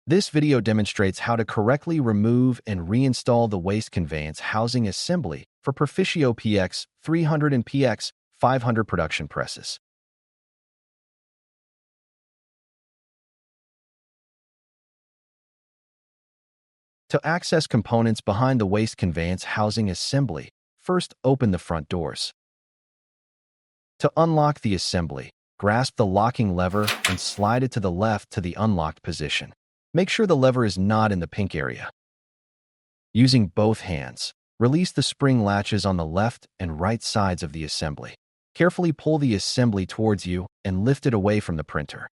This video demonstrates how to correctly remove and reinstall the Waste Conveyance Housing Assembly for Proficio PX300 and PX500 production presses. To access components behind the Waste Conveyance Housing Assembly, first open the front doors. To unlock the assembly, grasp the locking lever and slide it to the left to the unlocked position. Make sure the lever is not in the pink area. Using both hands, release the spring latches on the left and right sides of the assembly. Carefully pull the assembly towards you and lift it away from the printer.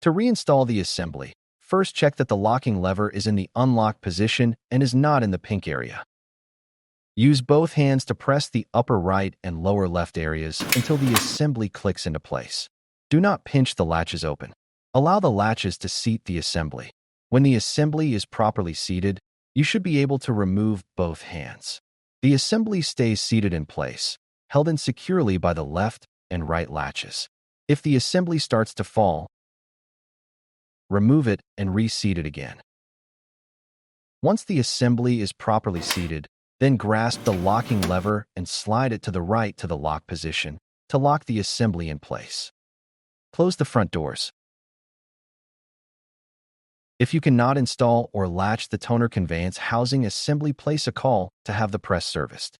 To reinstall the assembly, first check that the locking lever is in the unlocked position and is not in the pink area. Use both hands to press the upper right and lower left areas until the assembly clicks into place. Do not pinch the latches open. Allow the latches to seat the assembly. When the assembly is properly seated, you should be able to remove both hands. The assembly stays seated in place, held in securely by the left and right latches. If the assembly starts to fall, remove it and reseat it again. Once the assembly is properly seated, then grasp the locking lever and slide it to the right to the lock position to lock the assembly in place. Close the front doors. If you cannot install or latch the toner conveyance housing assembly, place a call to have the press serviced.